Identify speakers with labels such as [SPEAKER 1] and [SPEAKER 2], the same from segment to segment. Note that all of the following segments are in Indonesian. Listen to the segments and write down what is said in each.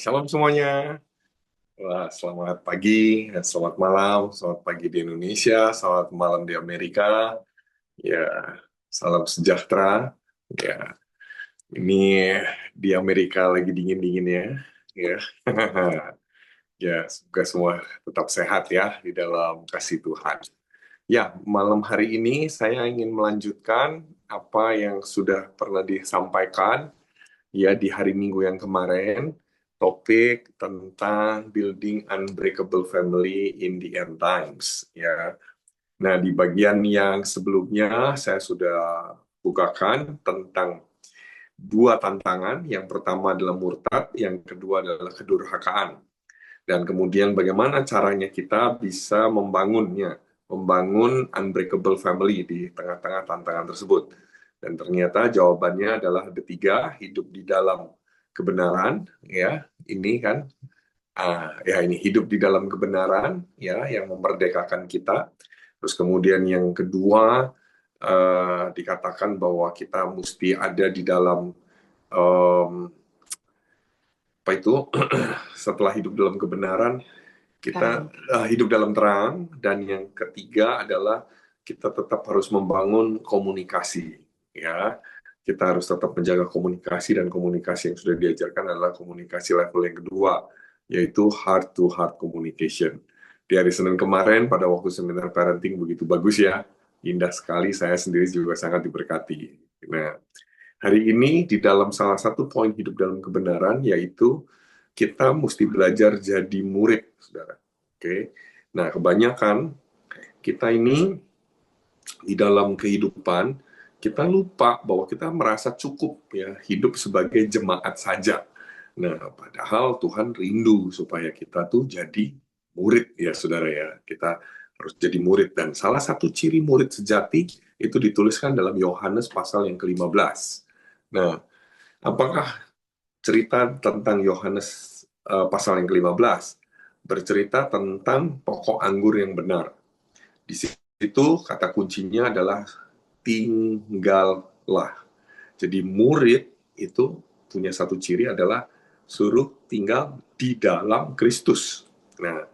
[SPEAKER 1] Shalom semuanya. Wah, selamat pagi dan selamat malam. Selamat pagi di Indonesia, selamat malam di Amerika. Ya, salam sejahtera. Ya, ini di Amerika lagi dingin-dinginnya. Ya, ya, semoga semua tetap sehat ya di dalam kasih Tuhan. Ya, malam hari ini saya ingin melanjutkan apa yang sudah pernah disampaikan ya di hari Minggu yang kemarin, topik tentang building unbreakable family in the end times ya. Nah, di bagian yang sebelumnya saya sudah bukakan tentang dua tantangan. Yang pertama adalah murtad, yang kedua adalah kedurhakaan. Dan kemudian bagaimana caranya kita bisa membangun unbreakable family di tengah-tengah tantangan tersebut. Dan ternyata jawabannya adalah ketiga, hidup di dalam kebenaran, ya. Ini kan, ya ini hidup di dalam kebenaran, ya, yang memerdekakan kita. Terus kemudian yang kedua, dikatakan bahwa kita mesti ada di dalam apa itu setelah hidup dalam kebenaran kita hidup dalam terang, dan yang ketiga adalah kita tetap harus membangun komunikasi, ya. Kita harus tetap menjaga komunikasi, dan komunikasi yang sudah diajarkan adalah komunikasi level yang kedua, yaitu heart to heart communication. Di hari Senin kemarin pada waktu seminar parenting begitu bagus ya, indah sekali, saya sendiri juga sangat diberkati. Nah, hari ini di dalam salah satu poin hidup dalam kebenaran, yaitu kita mesti belajar jadi murid, saudara. Oke. Nah, kebanyakan kita ini di dalam kehidupan, kita lupa bahwa kita merasa cukup ya hidup sebagai jemaat saja. Nah, padahal Tuhan rindu supaya kita tuh jadi murid ya, saudara ya. Kita harus jadi murid, dan salah satu ciri murid sejati itu dituliskan dalam Yohanes pasal yang ke-15. Nah, apakah cerita tentang Yohanes pasal yang ke-15 bercerita tentang pokok anggur yang benar. Di situ kata kuncinya adalah tinggallah. Jadi murid itu punya satu ciri adalah suruh tinggal di dalam Kristus. Nah,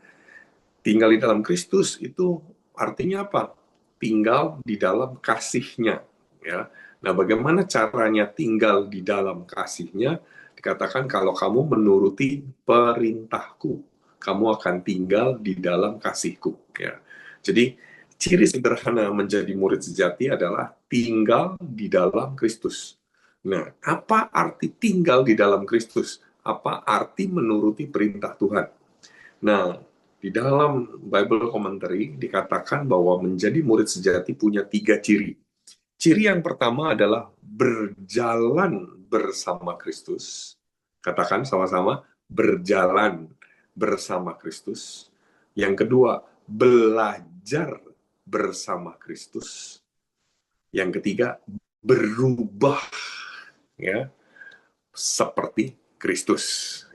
[SPEAKER 1] tinggal di dalam Kristus itu artinya apa? Tinggal di dalam kasih-Nya, ya. Nah, bagaimana caranya tinggal di dalam kasih-Nya? Dikatakan kalau kamu menuruti perintahku, kamu akan tinggal di dalam kasihku, ya. Jadi ciri sederhana menjadi murid sejati adalah tinggal di dalam Kristus. Nah, apa arti tinggal di dalam Kristus? Apa arti menuruti perintah Tuhan? Nah, di dalam Bible Commentary dikatakan bahwa menjadi murid sejati punya 3 ciri. Ciri yang pertama adalah berjalan bersama Kristus. Katakan sama-sama, berjalan bersama Kristus. Yang kedua, belajar bersama Kristus. Yang ketiga, berubah ya seperti Kristus,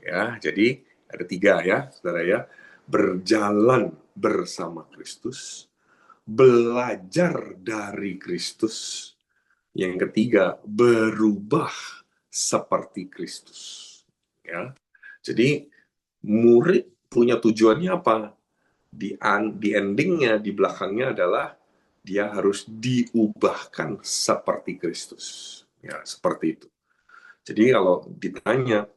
[SPEAKER 1] ya. Jadi ada 3 ya, saudara ya. Berjalan bersama Kristus, belajar dari Kristus, yang ketiga berubah seperti Kristus, ya. Jadi murid punya tujuannya apa? Di endingnya, di belakangnya adalah dia harus diubahkan seperti Kristus, ya, seperti itu. Jadi kalau ditanya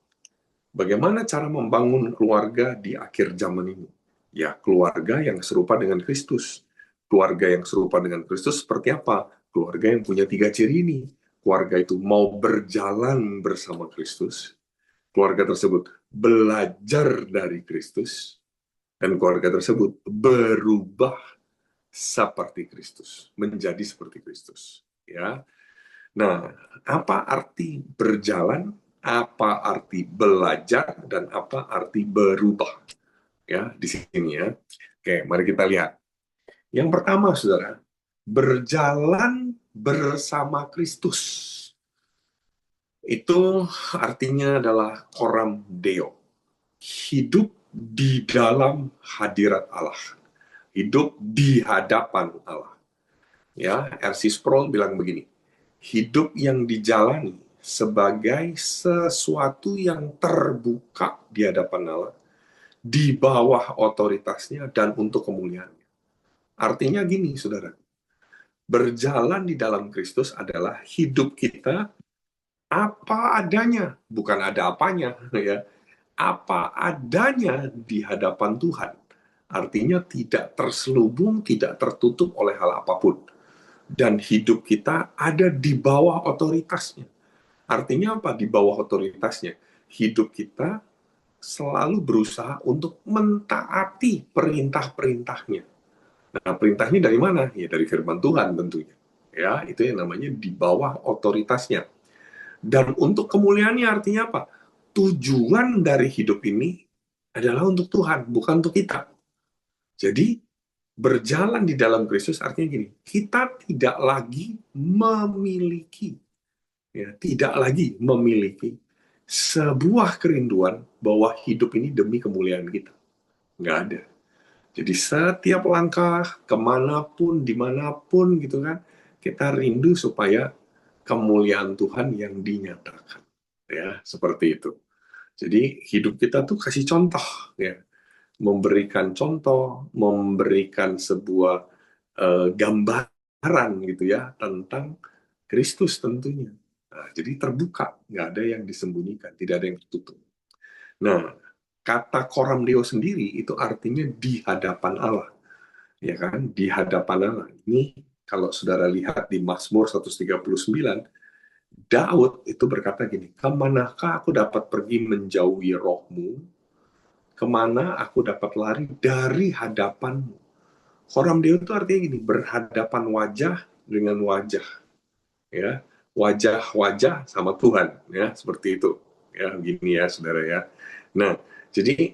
[SPEAKER 1] bagaimana cara membangun keluarga di akhir zaman ini, ya keluarga yang serupa dengan Kristus. Keluarga yang serupa dengan Kristus seperti apa? Keluarga yang punya 3 ciri ini. Keluarga itu mau berjalan bersama Kristus, keluarga tersebut belajar dari Kristus, dan keluarga tersebut berubah seperti Kristus, menjadi seperti Kristus. Ya, nah, apa arti berjalan, apa arti belajar, dan apa arti berubah? Ya, di sini ya. Oke, mari kita lihat. Yang pertama, saudara, berjalan bersama Kristus. Itu artinya adalah coram Deo. Hidup di dalam hadirat Allah. Hidup di hadapan Allah. Ya, R.C. Sproul bilang begini, hidup yang dijalani sebagai sesuatu yang terbuka di hadapan Allah, di bawah otoritasnya dan untuk kemuliaannya. Artinya gini, saudara, berjalan di dalam Kristus adalah hidup kita apa adanya, bukan ada apanya, ya. Apa adanya di hadapan Tuhan. Artinya tidak terselubung, tidak tertutup oleh hal apapun. Dan hidup kita ada di bawah otoritasnya. Artinya apa di bawah otoritasnya? Hidup kita selalu berusaha untuk mentaati perintah-perintahnya. Nah, perintahnya dari mana? Ya dari firman Tuhan tentunya. Ya, itu yang namanya di bawah otoritasnya. Dan untuk kemuliaannya artinya apa? Tujuan dari hidup ini adalah untuk Tuhan, bukan untuk kita. Jadi, berjalan di dalam Kristus artinya gini, kita tidak lagi memiliki, ya, tidak lagi memiliki sebuah kerinduan bahwa hidup ini demi kemuliaan kita. Nggak ada. Jadi setiap langkah, kemanapun, dimanapun gitu kan, kita rindu supaya kemuliaan Tuhan yang dinyatakan. Ya, seperti itu. Jadi hidup kita tuh kasih contoh, ya, memberikan contoh, memberikan sebuah gambaran gitu ya tentang Kristus tentunya. Nah, jadi terbuka, nggak ada yang disembunyikan, tidak ada yang tertutup. Nah, kata koram deo sendiri itu artinya di hadapan Allah, ya kan? Di hadapan Allah. Ini kalau saudara lihat di Mazmur 139, Daud itu berkata gini, kemanakah aku dapat pergi menjauhi rohmu? Kemana aku dapat lari dari hadapanmu? Koram deo itu artinya gini, berhadapan wajah dengan wajah, ya, wajah-wajah sama Tuhan, ya, seperti itu, ya, gini ya, saudara ya. Nah, jadi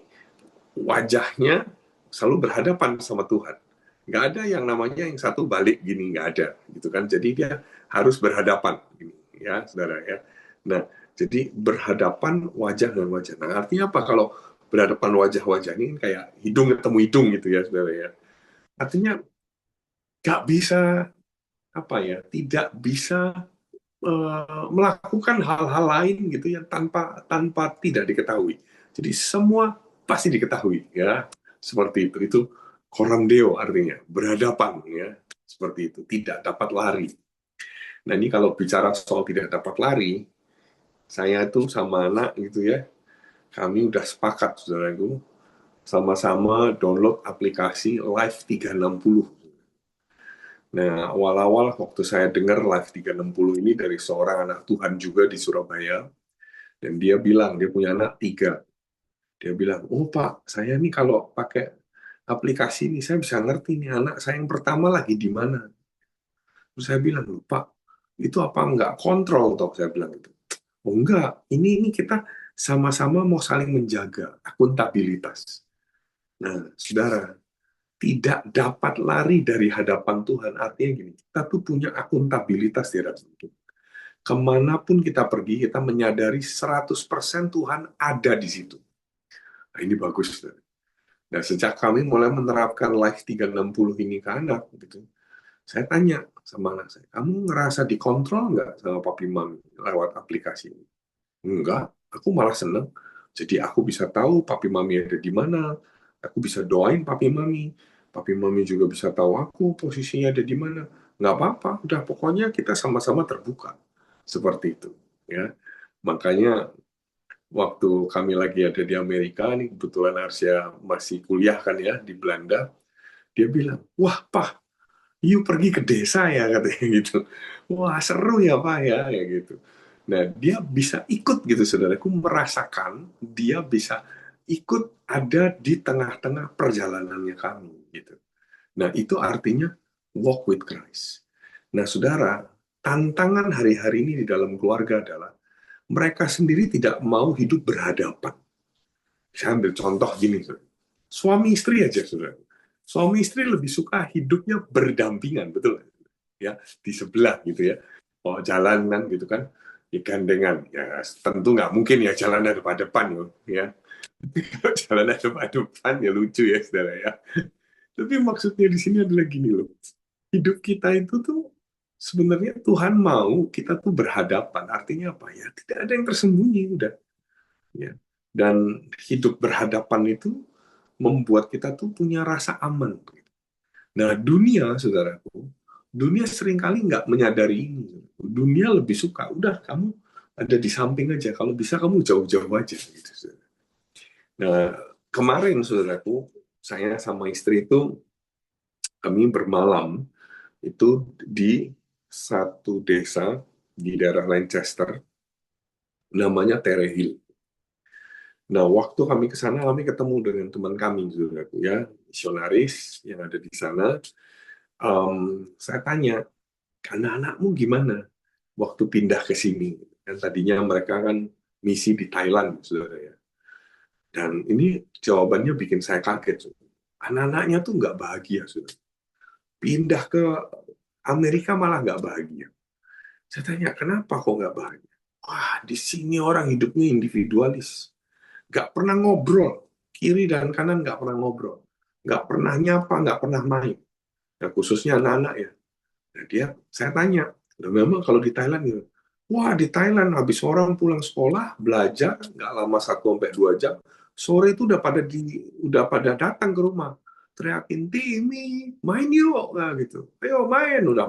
[SPEAKER 1] wajahnya selalu berhadapan sama Tuhan. Nggak ada yang namanya yang satu balik gini, nggak ada, gitu kan? Jadi dia harus berhadapan, gini, ya, saudara ya. Nah, jadi berhadapan wajah dengan wajah. Nah, artinya apa kalau berhadapan wajah-wajah ini kayak hidung ketemu hidung gitu ya, saudara ya. Artinya nggak bisa apa ya, tidak bisa melakukan hal-hal lain gitu yang tanpa tanpa tidak diketahui. Jadi semua pasti diketahui ya. Seperti itu. Itu coram deo artinya, berhadapan ya. Seperti itu, tidak dapat lari. Nah, ini kalau bicara soal tidak dapat lari, saya itu sama anak gitu ya. Kami udah sepakat saudaraku sama-sama download aplikasi Live 360. Nah, awal-awal waktu saya dengar Live 360 ini dari seorang anak Tuhan juga di Surabaya, dan dia bilang, dia punya anak 3. Dia bilang, oh Pak, saya nih kalau pakai aplikasi ini, saya bisa ngerti nih anak saya yang pertama lagi di mana. Terus saya bilang, loh Pak, itu apa enggak kontrol toh? Saya bilang gitu. Oh enggak, ini kita sama-sama mau saling menjaga akuntabilitas. Nah, saudara, tidak dapat lari dari hadapan Tuhan. Artinya gini, kita tuh punya akuntabilitas di hadapan Tuhan. Kemanapun kita pergi, kita menyadari 100% Tuhan ada di situ. Nah, ini bagus. Nah, sejak kami mulai menerapkan Live 360 ini ke anak, gitu, saya tanya sama anak saya, kamu ngerasa dikontrol nggak sama papi mami lewat aplikasi ini? Enggak, aku malah seneng. Jadi aku bisa tahu papi mami ada di mana, aku bisa doain papi mami juga bisa tahu aku posisinya ada di mana. Nggak apa-apa, udah pokoknya kita sama-sama terbuka. Seperti itu. Ya. Makanya waktu kami lagi ada di Amerika, nih kebetulan Arsya masih kuliah kan ya di Belanda, dia bilang, wah Pak, you pergi ke desa ya katanya gitu. Wah seru ya Pak ya kayak gitu. Nah dia bisa ikut gitu saudaraku merasakan dia bisa ikut ada di tengah-tengah perjalanannya kami gitu. Nah itu artinya walk with Christ. Nah saudara, tantangan hari-hari ini di dalam keluarga adalah mereka sendiri tidak mau hidup berhadapan. Saya ambil contoh gini, suami istri aja saudara. Suami istri lebih suka hidupnya berdampingan, betul ya, di sebelah gitu ya. Oh jalan kan gitu kan, ya gandengan. Ya tentu nggak mungkin ya jalan ada pada depan ya. Jalan ada pada depan ya lucu ya saudara ya. Tapi maksudnya di sini adalah gini loh. Hidup kita itu tuh Sebenarnya Tuhan mau kita tuh berhadapan. Artinya apa ya? Tidak ada yang tersembunyi, udah. Ya. Dan hidup berhadapan itu membuat kita tuh punya rasa aman. Nah, dunia, saudaraku, dunia seringkali nggak menyadari ini. Dunia lebih suka, udah kamu ada di samping aja. Kalau bisa kamu jauh-jauh aja. Gitu, saudara. Nah, kemarin, saudaraku, saya sama istri itu kami bermalam itu di satu desa di daerah Lancaster, namanya Terre Hill. Nah, waktu kami ke sana, kami ketemu dengan teman kami, saudaraku, ya, misionaris yang ada di sana. Saya tanya, anak-anakmu gimana waktu pindah ke sini? Dan tadinya mereka kan misi di Thailand, saudara ya. Dan ini jawabannya bikin saya kaget. Anak-anaknya tuh nggak bahagia, saudara. Pindah ke Amerika malah nggak bahagia. Saya tanya, kenapa kok nggak bahagia? Wah, di sini orang hidupnya individualis. Nggak pernah ngobrol. Kiri dan kanan nggak pernah ngobrol. Nggak pernah nyapa, nggak pernah main. Nah, khususnya anak-anak ya. Nah, saya tanya, memang kalau di Thailand gitu, wah di Thailand habis orang pulang sekolah belajar nggak lama 1 sampai 2 jam, sore itu udah pada datang ke rumah, teriakin Timi, main yuk, nah, gitu, ayo main, udah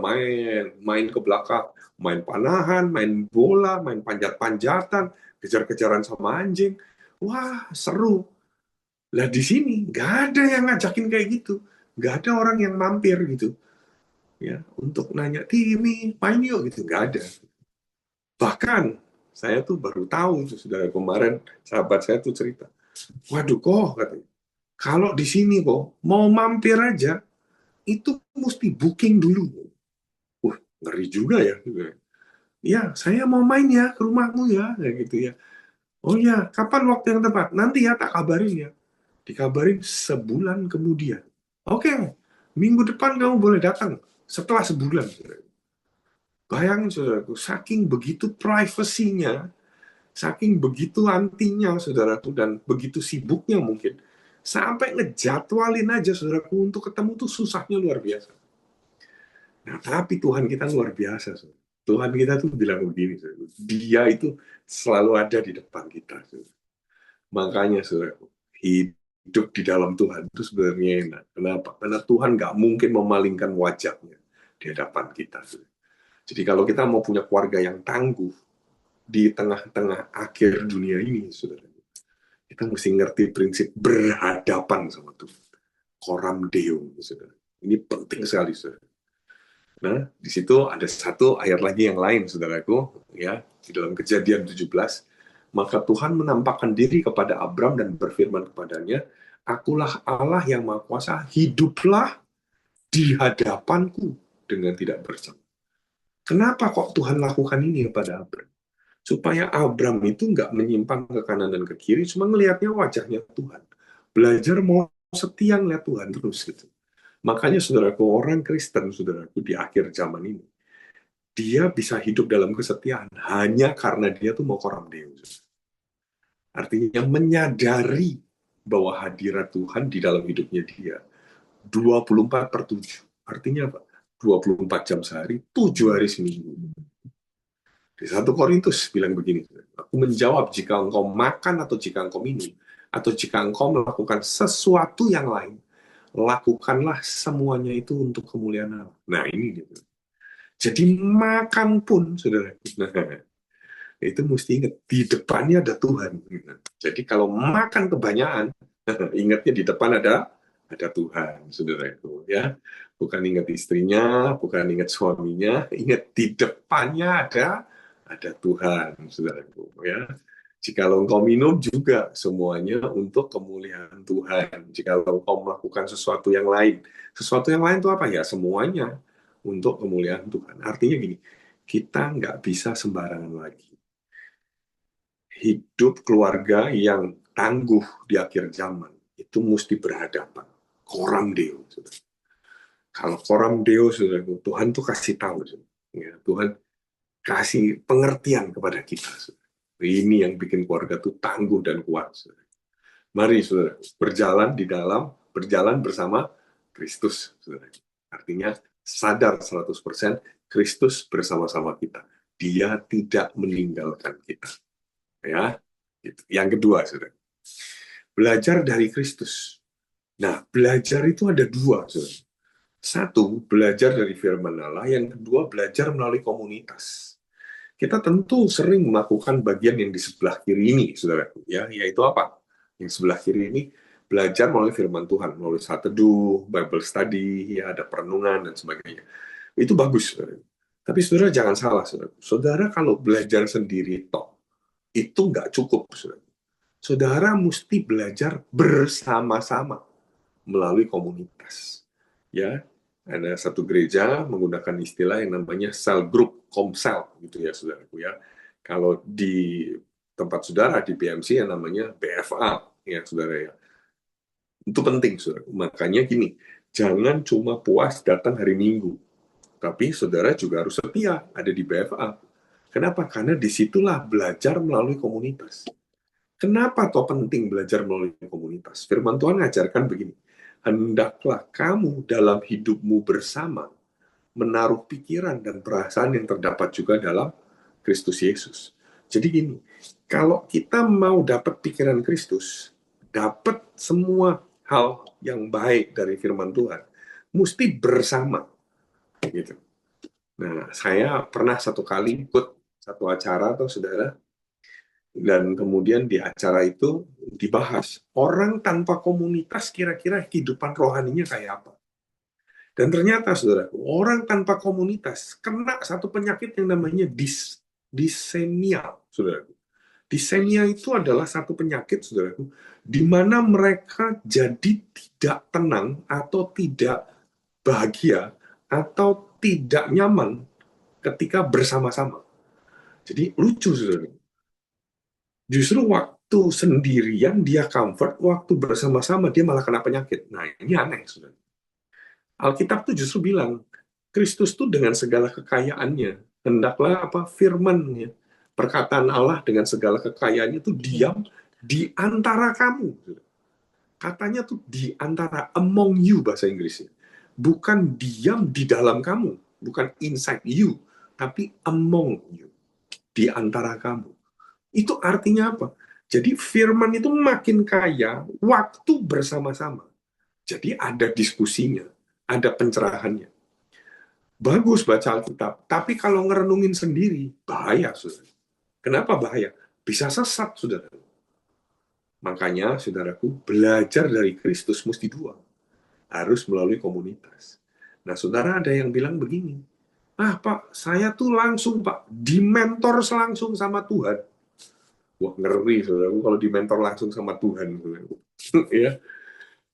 [SPEAKER 1] main ke belakang, main panahan, main bola, main panjat-panjatan, kejar-kejaran sama anjing, wah seru. Lah di sini nggak ada yang ngajakin kayak gitu, nggak ada orang yang mampir gitu ya untuk nanya Timi main yuk gitu, nggak ada. Bahkan saya tuh baru tahu tuh, sudah kemarin sahabat saya tuh cerita, waduh kok katanya, kalau di sini kok mau mampir aja itu mesti booking dulu. Ngeri juga ya gitu ya. Ya saya mau main ya ke rumahmu ya kayak gitu ya. Oh ya, kapan waktu yang tepat, nanti ya tak kabarin ya. Dikabarin sebulan kemudian, oke, minggu depan kamu boleh datang setelah sebulan. Bayangin saudaraku, saking begitu privasinya, saking begitu antinya saudaraku, dan begitu sibuknya mungkin, sampai ngejadwalin aja saudaraku untuk ketemu tuh susahnya luar biasa. Nah, tapi Tuhan kita luar biasa. Saudara. Tuhan kita tuh bilang begini, saudaraku, Dia itu selalu ada di depan kita. Saudara. Makanya saudaraku, hidup di dalam Tuhan itu sebenarnya enak. Kenapa? Karena Tuhan nggak mungkin memalingkan wajahnya di hadapan kita. Saudara. Jadi kalau kita mau punya keluarga yang tangguh di tengah-tengah akhir dunia ini, saudara, kita mesti ngerti prinsip berhadapan sama Tuhan. Coram Deo, saudara. Ini penting sekali, saudara. Nah, di situ ada satu ayat lagi yang lain, saudaraku, ya, di dalam Kejadian 17. Maka Tuhan menampakkan diri kepada Abram dan berfirman kepadanya, Akulah Allah yang Maha Kuasa, hiduplah di hadapanku dengan tidak bercela. Kenapa kok Tuhan lakukan ini kepada Abram? Supaya Abram itu nggak menyimpang ke kanan dan ke kiri, cuma ngelihatnya wajahnya Tuhan. Belajar mau setia ngeliat Tuhan terus gitu. Makanya saudaraku, orang Kristen, saudaraku, di akhir zaman ini, dia bisa hidup dalam kesetiaan hanya karena dia tuh mau koram Deus. Artinya menyadari bahwa hadirat Tuhan di dalam hidupnya dia 24/7. Artinya apa? 24 jam sehari, 7 hari seminggu. Di 1 Korintus bilang begini, aku menjawab, jika engkau makan atau jika engkau minum, atau jika engkau melakukan sesuatu yang lain, lakukanlah semuanya itu untuk kemuliaan Allah. Nah ini gitu. Jadi makan pun, saudara, nah, itu mesti ingat, di depannya ada Tuhan. Jadi kalau makan kebanyakan, ingatnya di depan ada Tuhan, saudara itu ya. Bukan ingat istrinya, bukan ingat suaminya, ingat di depannya ada Tuhan, saudaraku ya. Jikalau engkau minum juga semuanya untuk kemuliaan Tuhan. Jikalau engkau melakukan sesuatu yang lain itu apa ya? Semuanya untuk kemuliaan Tuhan. Artinya gini, kita nggak bisa sembarangan lagi. Hidup keluarga yang tangguh di akhir zaman itu mesti berhadapan. Coram Deo. Saudara. Kalau Coram Deo, saudara, Tuhan tuh kasih tahu. Saudara. Ya, Tuhan kasih pengertian kepada kita. Saudara. Ini yang bikin keluarga tuh tangguh dan kuat. Saudara. Mari saudara, berjalan bersama Kristus. Saudara. Artinya sadar 100% Kristus bersama-sama kita. Dia tidak meninggalkan kita. Ya, gitu. Yang kedua, saudara, belajar dari Kristus. Nah, belajar itu ada dua, saudara. Satu, belajar dari firman Allah. Yang kedua, belajar melalui komunitas. Kita tentu sering melakukan bagian yang di sebelah kiri ini, saudara. Ya, yaitu apa? Yang sebelah kiri ini belajar melalui firman Tuhan, melalui saat teduh, Bible study, ya, ada perenungan dan sebagainya. Itu bagus, saudara. Tapi saudara jangan salah, saudara. Saudara kalau belajar sendiri toh, itu nggak cukup, saudara. Saudara mesti belajar bersama-sama melalui komunitas. Ya, ada satu gereja menggunakan istilah yang namanya cell group, komsel, gitu ya, saudaraku ya. Kalau di tempat saudara di PMC yang namanya BFA, ya saudara ya. Itu penting, saudara. Makanya gini, jangan cuma puas datang hari Minggu, tapi saudara juga harus setia ada di BFA. Kenapa? Karena disitulah belajar melalui komunitas. Kenapa toh penting belajar melalui komunitas? Firman Tuhan mengajarkan begini, hendaklah kamu dalam hidupmu bersama menaruh pikiran dan perasaan yang terdapat juga dalam Kristus Yesus. Jadi gini, kalau kita mau dapat pikiran Kristus, dapat semua hal yang baik dari firman Tuhan, mesti bersama. Gitu. Nah, saya pernah satu kali ikut satu acara, atau saudara, dan kemudian di acara itu dibahas orang tanpa komunitas kira-kira kehidupan rohaninya kayak apa. Dan ternyata, saudara, orang tanpa komunitas kena satu penyakit yang namanya disenia, saudara. Disenia itu adalah satu penyakit, saudara, di mana mereka jadi tidak tenang atau tidak bahagia atau tidak nyaman ketika bersama-sama. Jadi lucu, saudara. Justru waktu sendirian dia comfort, waktu bersama-sama dia malah kena penyakit. Nah, ini aneh, saudara. Alkitab tuh justru bilang, Kristus tuh dengan segala kekayaannya, hendaklah apa firman-Nya, perkataan Allah dengan segala kekayaannya itu diam di antara kamu. Katanya tuh di antara, among you bahasa Inggrisnya. Bukan diam di dalam kamu, bukan inside you, tapi among you, di antara kamu. Itu artinya apa? Jadi firman itu makin kaya waktu bersama-sama. Jadi ada diskusinya, ada pencerahannya. Bagus baca Alkitab, tapi kalau ngerenungin sendiri, bahaya, saudara. Kenapa bahaya? Bisa sesat, saudara. Makanya, saudaraku, belajar dari Kristus mesti dua. Harus melalui komunitas. Nah, saudara ada yang bilang begini, Pak, saya tuh langsung, Pak, dimentor langsung sama Tuhan. Wah, ngeri, saudaraku, kalau dimentor langsung sama Tuhan. Ya.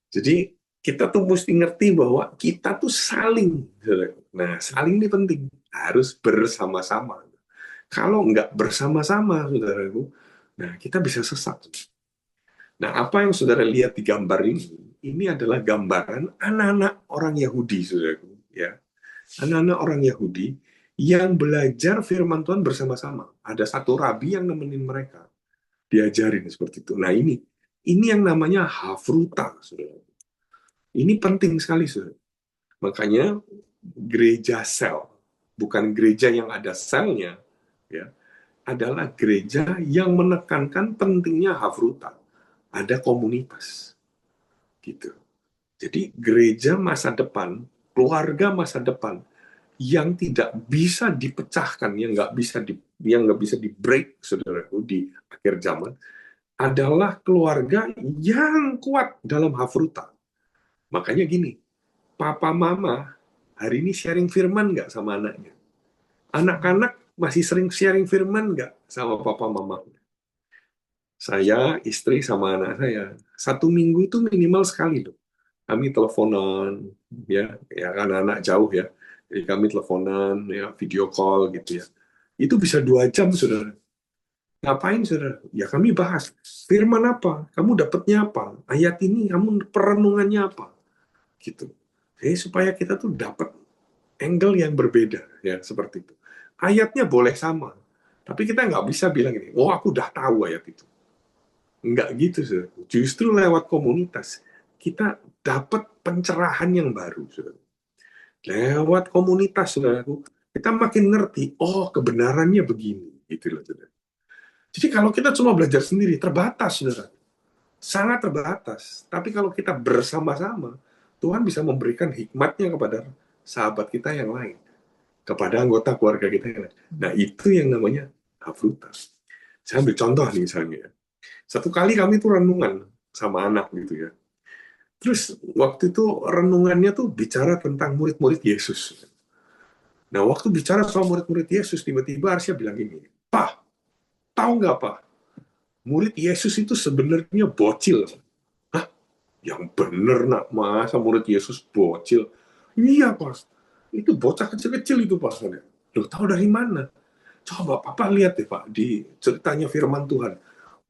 [SPEAKER 1] Jadi, kita tuh mesti ngerti bahwa kita tuh saling. Nah, saling ini penting. Harus bersama-sama. Kalau nggak bersama-sama, saudaraku, nah kita bisa sesat. Nah, apa yang saudara lihat di gambar ini adalah gambaran anak-anak orang Yahudi, saudaraku. Ya, anak-anak orang Yahudi yang belajar firman Tuhan bersama-sama. Ada satu rabi yang nemenin mereka. Diajarin seperti itu. Nah, ini yang namanya hafruta, saudara. Ini penting sekali, saudara. Makanya gereja sel, bukan gereja yang ada selnya, ya, adalah gereja yang menekankan pentingnya hafruta. Ada komunitas, gitu. Jadi gereja masa depan, keluarga masa depan yang tidak bisa dipecahkan, yang nggak bisa di break, saudaraku, di akhir zaman, adalah keluarga yang kuat dalam hafruta. Makanya gini, papa mama hari ini sharing firman nggak sama anaknya? Anak-anak masih sering sharing firman nggak sama papa mama? Saya, istri, sama anak saya, satu minggu itu minimal sekali loh. Kami teleponan, ya kan anak jauh ya. Jadi kami teleponan, ya video call gitu ya. Itu bisa 2 jam, saudara. Ngapain, saudara? Ya kami bahas. Firman apa? Kamu dapatnya apa? Ayat ini, kamu perenungannya apa? Gitu. Jadi supaya kita tuh dapat angle yang berbeda, ya seperti itu. Ayatnya boleh sama, tapi kita nggak bisa bilang ini, oh aku udah tahu ayat itu. Nggak gitu, saudara. Justru lewat komunitas, kita dapat pencerahan yang baru, saudara. Lewat komunitas, saudaraku, kita makin ngerti, oh kebenarannya begini, gitu loh, saudara. Jadi kalau kita cuma belajar sendiri, terbatas, saudara. Sangat terbatas. Tapi kalau kita bersama-sama, Tuhan bisa memberikan hikmatnya kepada sahabat kita yang lain, kepada anggota keluarga kita yang lain. Nah, itu yang namanya Hafruta. Saya ambil contoh nih misalnya. Satu kali kami tuh renungan sama anak gitu ya. Terus waktu itu renungannya tuh bicara tentang murid-murid Yesus. Nah, waktu bicara soal murid-murid Yesus, tiba-tiba Arsya bilang gini, Pak, tahu nggak Pak, murid Yesus itu sebenarnya bocil. Hah? Yang bener nak, masa murid Yesus bocil? Iya Pak, itu bocah kecil-kecil itu Pak. Loh, tahu dari mana? Coba Papa lihat deh Pak, di ceritanya firman Tuhan.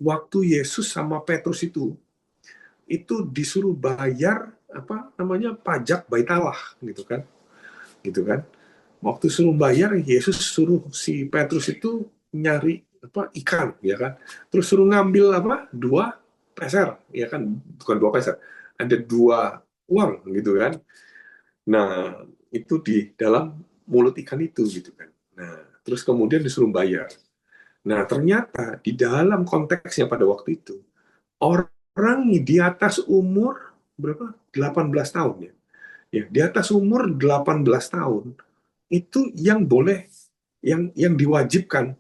[SPEAKER 1] Waktu Yesus sama Petrus itu disuruh bayar apa namanya pajak bait Allah gitu kan. Waktu suruh bayar, Yesus suruh si Petrus itu nyari apa ikan, ya kan. Terus suruh ngambil apa 2 peser, ya kan, bukan 2 peser, ada 2 uang gitu kan. Nah itu di dalam mulut ikan itu gitu kan. Nah terus kemudian disuruh bayar. Nah ternyata di dalam konteksnya pada waktu itu orang di atas umur berapa 18 tahun ya. Ya, di atas umur 18 tahun itu yang boleh yang diwajibkan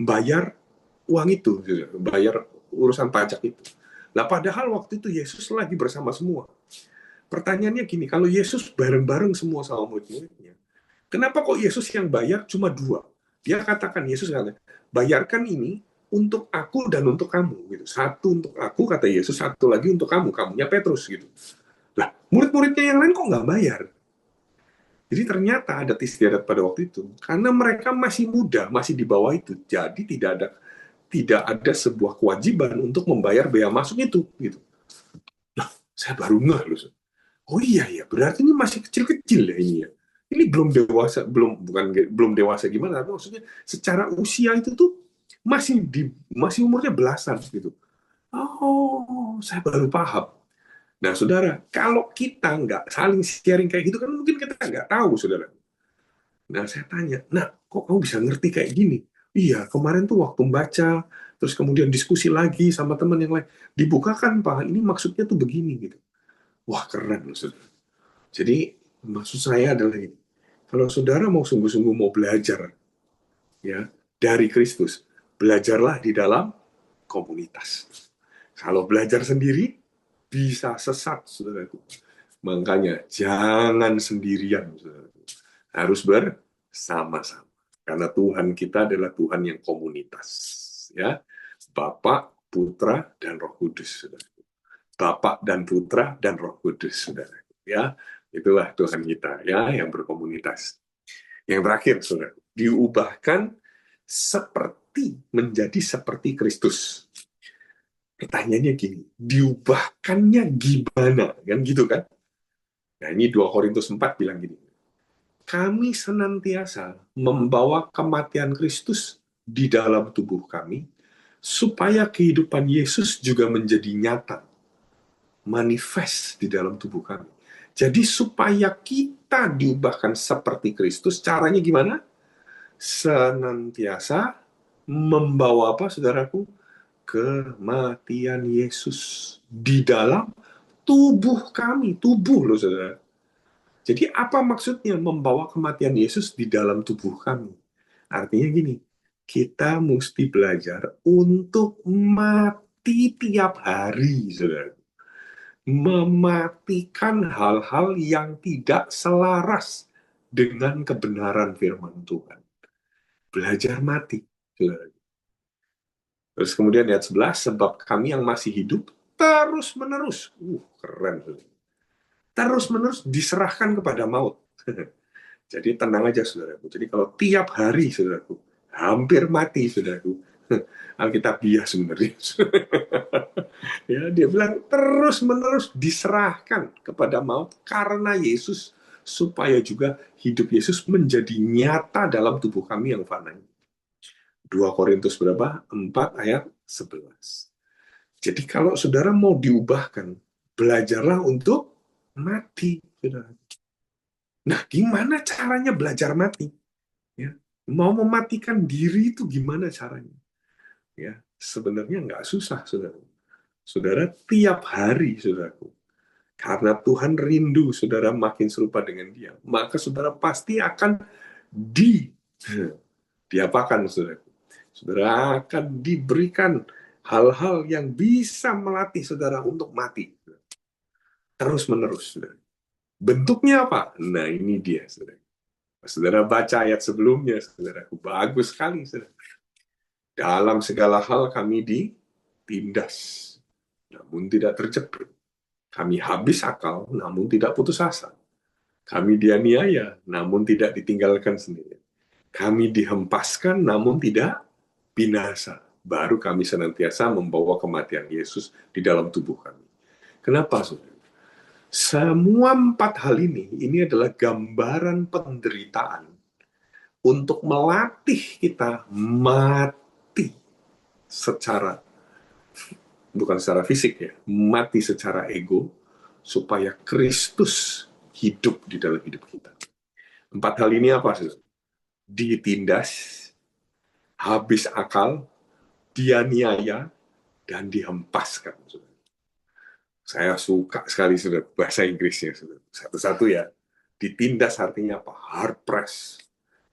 [SPEAKER 1] bayar uang itu, gitu, bayar urusan pajak itu. Nah, padahal waktu itu Yesus lagi bersama semua. Pertanyaannya gini, kalau Yesus bareng-bareng semua sama murid-muridnya, kenapa kok Yesus yang bayar cuma 2? Dia katakan, Yesus kata, bayarkan ini untuk aku dan untuk kamu. Gitu. Satu untuk aku, kata Yesus, satu lagi untuk kamu, kamunya Petrus. Gitu. Lah, murid-muridnya yang lain kok nggak bayar? Jadi ternyata ada istiadat pada waktu itu, karena mereka masih muda, masih di bawah itu, jadi tidak ada sebuah kewajiban untuk membayar bea masuk itu. Gitu. Nah, saya baru ngeh loh. Oh iya ya, berarti ini masih kecil-kecil ya ini ya. Ini belum dewasa, belum dewasa gimana, tapi maksudnya secara usia itu tuh masih umurnya belasan gitu. Oh, saya baru paham. Nah, saudara, kalau kita nggak saling sharing kayak gitu kan mungkin kita nggak tahu, saudara. Nah, saya tanya, nah, kok kamu bisa ngerti kayak gini? Iya, kemarin tuh waktu baca, terus kemudian diskusi lagi sama teman yang lain, dibukakan, Pak, ini maksudnya tuh begini, gitu. Wah, keren, loh, saudara. Jadi, maksud saya adalah ini, kalau saudara mau sungguh-sungguh mau belajar, ya, dari Kristus, belajarlah di dalam komunitas. Kalau belajar sendiri, bisa sesat, saudaraku. Makanya, jangan sendirian, saudaraku. Harus bersama-sama. Karena Tuhan kita adalah Tuhan yang komunitas. Ya, Bapa, Putra, dan Roh Kudus. Saudara. Bapa dan Putra dan Roh Kudus, saudara. Ya, itulah Tuhan kita, ya, yang berkomunitas. Yang terakhir, saudara, diubahkan menjadi seperti Kristus. Pertanyaannya gini, diubahkannya gimana? Kan gitu kan? Nah, ini 2 Korintus 4 bilang gini, kami senantiasa membawa kematian Kristus di dalam tubuh kami, supaya kehidupan Yesus juga menjadi nyata, manifest di dalam tubuh kami. Jadi supaya kita diubahkan seperti Kristus, caranya gimana? Senantiasa membawa apa, saudaraku? Kematian Yesus di dalam tubuh kami. Tubuh loh, saudara. Jadi apa maksudnya membawa kematian Yesus di dalam tubuh kami? Artinya gini, kita mesti belajar untuk mati tiap hari, saudara. Mematikan hal-hal yang tidak selaras dengan kebenaran firman Tuhan. Belajar mati, saudara. Terus kemudian ayat 11, sebab kami yang masih hidup terus-menerus, keren, saudara. Terus-menerus diserahkan kepada maut. Jadi tenang aja, saudaraku. Jadi kalau tiap hari, saudaraku, hampir mati, saudaraku, Alkitabiah sebenarnya. Ya, dia bilang terus-menerus diserahkan kepada maut karena Yesus, supaya juga hidup Yesus menjadi nyata dalam tubuh kami yang fana. 2 Korintus berapa? 4 ayat 11. Jadi kalau saudara mau diubahkan, belajarlah untuk mati, saudara. Nah, gimana caranya belajar mati? Mau mematikan diri itu gimana caranya? Ya, sebenarnya nggak susah, saudara. Saudara, tiap hari, saudaraku, karena Tuhan rindu saudara makin serupa dengan Dia, maka saudara pasti akan di diapakan, saudara? Saudara akan diberikan hal-hal yang bisa melatih saudara untuk mati terus menerus, saudara. Bentuknya apa? Nah, ini dia, saudara. Saudara baca ayat sebelumnya, saudara. Bagus sekali, saudara. Dalam segala hal kami ditindas, namun tidak terjepit. Kami habis akal, namun tidak putus asa. Kami dianiaya, namun tidak ditinggalkan sendiri. Kami dihempaskan, namun tidak binasa. Baru kami senantiasa membawa kematian Yesus di dalam tubuh kami. Kenapa, saudara? Semua empat hal ini adalah gambaran penderitaan untuk melatih kita mati secara, bukan secara fisik ya, mati secara ego, supaya Kristus hidup di dalam hidup kita. Empat hal ini apa, saudara? Ditindas, habis akal, dianiaya, dan dihempaskan. Saya suka sekali, saudara, bahasa Inggrisnya, saudara. Satu-satu ya. Ditindas artinya apa? Hard press.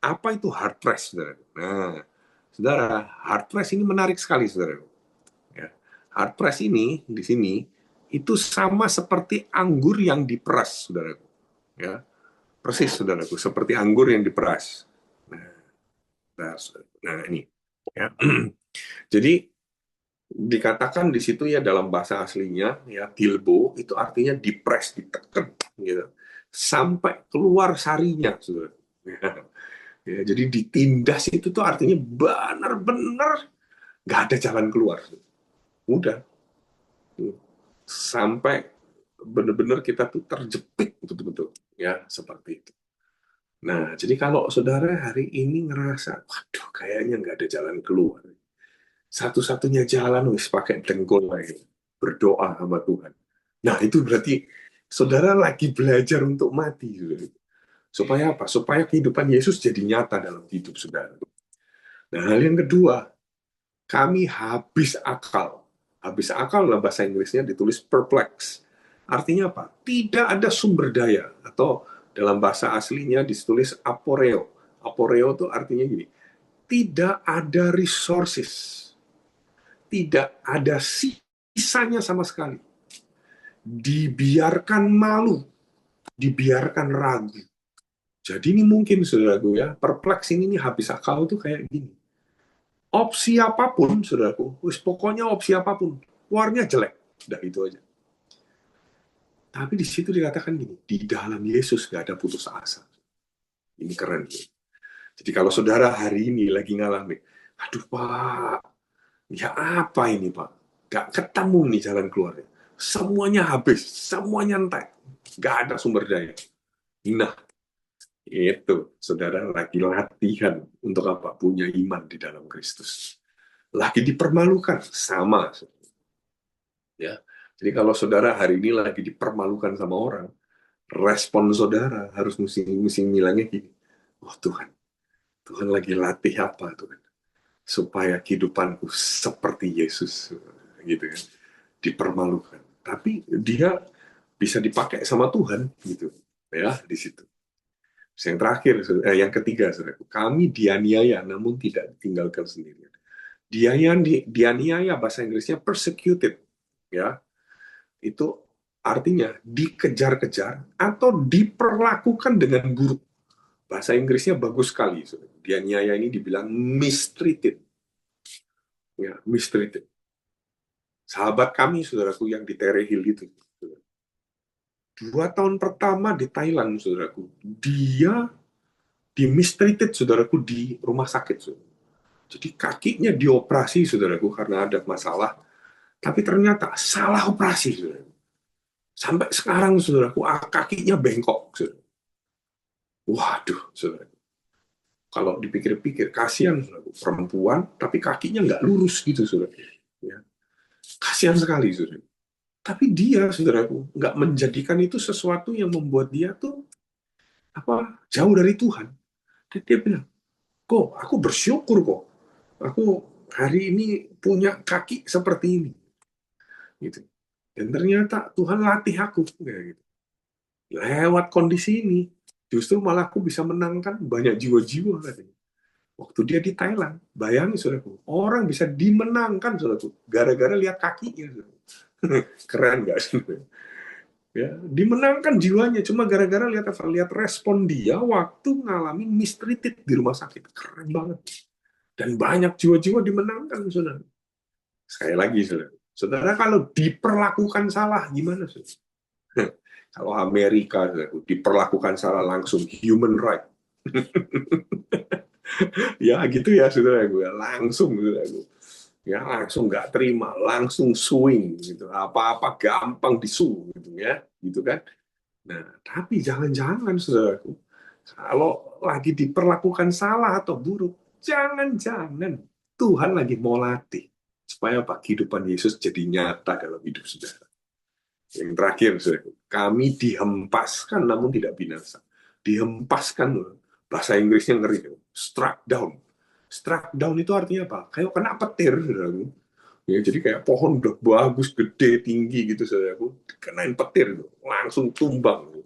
[SPEAKER 1] Apa itu hard press, saudara? Nah, saudara, hard press ini menarik sekali, saudara. Ya. Hard press ini di sini itu sama seperti anggur yang diperas, saudara. Ya, persis, saudaraku, seperti anggur yang diperas. Nah, ini. Ya. Jadi dikatakan di situ ya dalam bahasa aslinya ya tilbo itu artinya dipres, ditekan gitu sampai keluar sarinya, saudara. Ya, jadi ditindas itu tuh artinya benar-benar nggak ada jalan keluar. Udah sampai benar-benar kita tuh terjepit betul-betul ya seperti itu. Nah, jadi kalau saudara hari ini ngerasa, waduh kayaknya nggak ada jalan keluar, satu-satunya jalan wis pakai dengkul lagi, berdoa sama Tuhan. Nah, itu berarti saudara lagi belajar untuk mati. Supaya apa? Supaya kehidupan Yesus jadi nyata dalam hidup saudara. Nah, hal yang kedua, kami habis akal. Habis akal dalam bahasa Inggrisnya ditulis perplex. Artinya apa? Tidak ada sumber daya. Atau dalam bahasa aslinya ditulis aporeo. Aporeo itu artinya gini, tidak ada resources, tidak ada sisanya sama sekali. Dibiarkan malu, dibiarkan ragu. Jadi ini mungkin, saudaraku ya, perpleks ini habis akal tuh kayak gini. Opsi apapun, saudaraku, pokoknya opsi apapun, keluarnya jelek. Udah itu aja. Tapi di situ dikatakan gini, di dalam Yesus gak ada putus asa. Ini keren. Jadi kalau saudara hari ini lagi ngalamin, aduh Pak, ya apa ini Pak? Gak ketemu nih jalan keluarnya. Semuanya habis, semuanya entek. Gak ada sumber daya. Nah, itu saudara lagi latihan untuk apa? Punya iman di dalam Kristus. Lagi dipermalukan, sama. Ya. Jadi kalau saudara hari ini lagi dipermalukan sama orang, respon saudara harus mesti bilangnya gini, oh Tuhan, Tuhan lagi latih apa Tuhan? Supaya kehidupanku seperti Yesus. Gitu kan. Dipermalukan. Tapi dia bisa dipakai sama Tuhan. Gitu. Ya, di situ. Yang terakhir, yang ketiga, saudara, kami dianiaya namun tidak ditinggalkan sendirian. Dianiaya bahasa Inggrisnya persecuted, ya, itu artinya dikejar-kejar atau diperlakukan dengan buruk. Bahasa Inggrisnya bagus sekali, saudara. Dianiaya ini dibilang mistreated, ya, mistreated. Sahabat kami, saudaraku, yang di Terehil itu, 2 tahun pertama di Thailand, saudaraku, dia di mistreated, saudaraku, di rumah sakit, saudara. Jadi kakinya dioperasi, saudaraku, karena ada masalah. Tapi ternyata salah operasi, saudaraku. Sampai sekarang, saudaraku, kakinya bengkok, saudara. Waduh, saudaraku. Kalau dipikir-pikir, kasihan, saudaraku. Perempuan, tapi kakinya nggak lurus gitu, saudaraku. Ya. Kasihan sekali, saudaraku. Tapi dia, saudaraku, nggak menjadikan itu sesuatu yang membuat dia tuh apa jauh dari Tuhan. Dan dia bilang, Kok aku bersyukur kok. Aku hari ini punya kaki seperti ini. Gitu. Dan ternyata Tuhan latih aku. Kayak gitu. Lewat kondisi ini, justru malah aku bisa menangkan banyak jiwa-jiwa katanya. Waktu dia di Thailand, bayangin saudaraku, orang bisa dimenangkan saudaraku, gara-gara lihat kakinya. Saudaraku. Keren gak sih? Ya, dimenangkan jiwanya cuma gara-gara lihat apa? Lihat respon dia waktu ngalamin mistreated di rumah sakit. Keren banget. Dan banyak jiwa-jiwa dimenangkan, saudara. Sekali lagi, saudara. Saudara kalau diperlakukan salah, gimana, saudara? Kalau Amerika, saudara, diperlakukan salah langsung human right. Ya gitu ya, saudara gue. Langsung, saudara gue. Ya langsung nggak terima, langsung swing gitu. Apa-apa gampang disu gitu ya, gitu kan. Nah, tapi jangan-jangan saudaraku, kalau lagi diperlakukan salah atau buruk, jangan-jangan Tuhan lagi mau latih supaya apa? Kehidupan Yesus jadi nyata dalam hidup saudara. Yang terakhir, saudaraku, kami dihempaskan namun tidak binasa. Dihempaskan, bahasa Inggrisnya ngeri, struck down. Struck down itu artinya apa? Kayak kena petir, saudaraku. Ya, jadi kayak pohon udah bagus, gede, tinggi gitu, saudaraku. Kenain petir, langsung tumbang.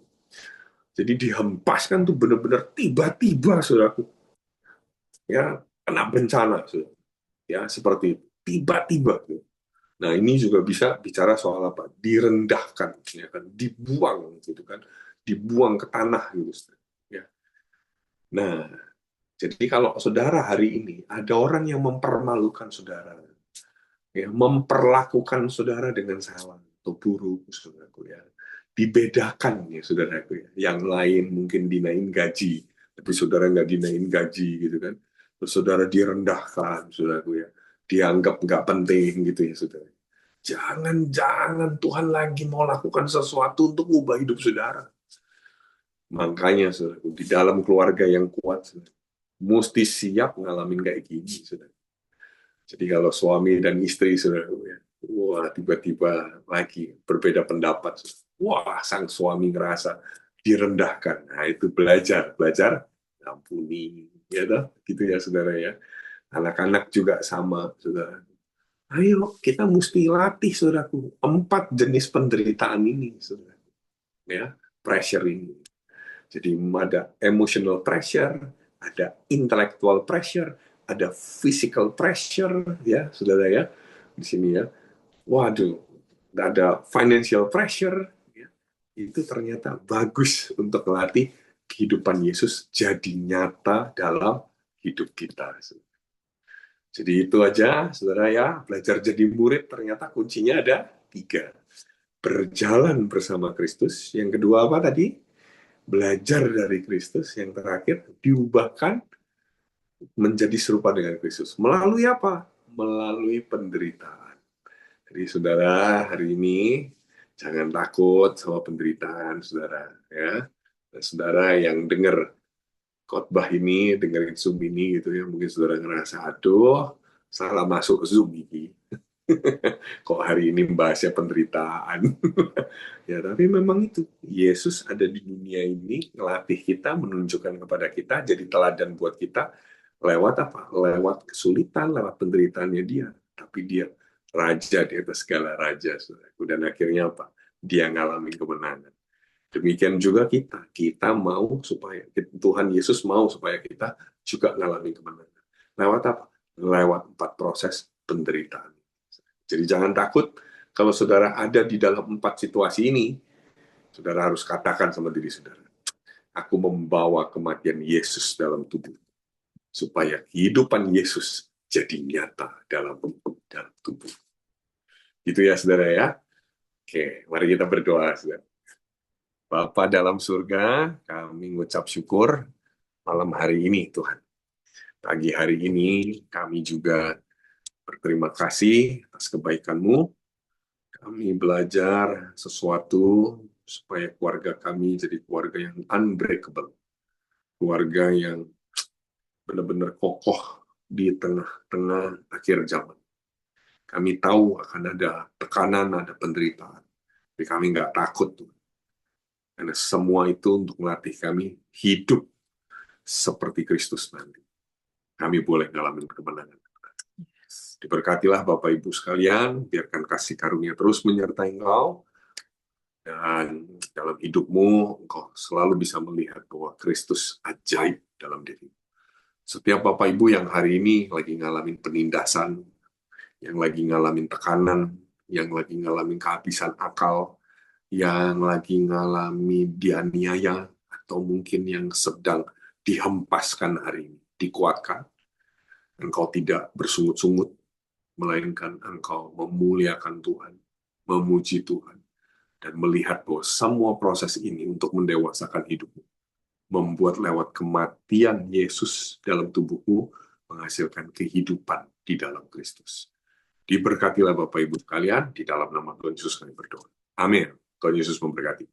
[SPEAKER 1] Jadi dihempaskan tuh benar-benar tiba-tiba, saudaraku. Ya, kena bencana, saudara. Ya, seperti tiba-tiba. Nah, ini juga bisa bicara soal apa? Direndahkan, ya kan? Dibuang, gitu kan? Dibuang ke tanah, gitu. Saudara. Ya. Nah, jadi kalau saudara hari ini ada orang yang mempermalukan saudara, ya, memperlakukan saudara dengan salah atau buruk, saudaraku ya, dibedakan ya saudaraku ya, yang lain mungkin dinain gaji tapi saudara nggak dinain gaji gitu kan, terus saudara direndahkan saudaraku ya, dianggap nggak penting gitu ya saudara. Jangan-jangan Tuhan lagi mau lakukan sesuatu untuk mengubah hidup saudara. Makanya saudaraku, di dalam keluarga yang kuat saudara, mesti siap ngalamin kayak gini saudara. Jadi kalau suami dan istri sudah, wah tiba-tiba lagi berbeda pendapat, wah sang suami ngerasa direndahkan. Nah itu belajar ampuni, ya toh, gitu ya saudara ya. Anak-anak juga sama, saudara. Ayo kita mesti latih, saudaraku, 4 jenis penderitaan ini, saudara. Ya, pressure ini. Jadi ada emotional pressure, ada intellectual pressure, ada physical pressure, ya, saudara ya, di sini ya. Waduh, ada financial pressure, ya. Itu ternyata bagus untuk melatih kehidupan Yesus jadi nyata dalam hidup kita. Jadi itu aja, saudara ya, belajar jadi murid ternyata kuncinya ada 3. Berjalan bersama Kristus. Yang kedua apa tadi? Belajar dari Kristus. Yang terakhir, diubahkan menjadi serupa dengan Kristus. Melalui apa? Melalui penderitaan. Jadi saudara, hari ini jangan takut sama penderitaan, saudara. Ya, saudara yang dengar khotbah ini, dengerin Zoom ini gitu ya, mungkin saudara ngerasa, aduh, salah masuk Zoom ini. Kok hari ini bahasnya penderitaan. Ya, tapi memang itu. Yesus ada di dunia ini, ngelatih kita, menunjukkan kepada kita, jadi teladan buat kita, lewat apa? Lewat kesulitan, lewat penderitaannya dia. Tapi dia raja di atas segala raja. Saudaraku. Dan akhirnya apa? Dia ngalamin kemenangan. Demikian juga kita. Kita mau supaya, Tuhan Yesus mau supaya kita juga ngalamin kemenangan. Lewat apa? Lewat 4 proses penderitaan. Jadi jangan takut kalau saudara ada di dalam 4 situasi ini, saudara harus katakan sama diri saudara, aku membawa kematian Yesus dalam tubuh, supaya kehidupan Yesus jadi nyata dalam tubuh. Gitu ya saudara ya. Oke, mari kita berdoa saudara. Bapa dalam surga, kami mengucap syukur malam hari ini Tuhan. Pagi hari ini kami juga berterima kasih atas kebaikan-Mu. Kami belajar sesuatu supaya keluarga kami jadi keluarga yang unbreakable. Keluarga yang benar-benar kokoh di tengah-tengah akhir zaman. Kami tahu akan ada tekanan, ada penderitaan. Tapi kami nggak takut. Karena semua itu untuk melatih kami hidup seperti Kristus nanti. kami boleh ngalamin kemenangan. Diberkatilah Bapak Ibu sekalian, biarkan kasih karunia terus menyertai engkau, dan dalam hidupmu engkau selalu bisa melihat bahwa Kristus ajaib dalam dirimu. Setiap Bapak Ibu yang hari ini lagi ngalamin penindasan, yang lagi ngalamin tekanan, yang lagi ngalamin kehabisan akal, yang lagi ngalami dianiaya, atau mungkin yang sedang dihempaskan hari ini, dikuatkan. Engkau tidak bersungut-sungut, melainkan engkau memuliakan Tuhan, memuji Tuhan, dan melihat bahwa semua proses ini untuk mendewasakan hidupmu, membuat lewat kematian Yesus dalam tubuhmu, menghasilkan kehidupan di dalam Kristus. Diberkatilah Bapak Ibu sekalian, di dalam nama Tuhan Yesus kami berdoa. Amin. Tuhan Yesus memberkati.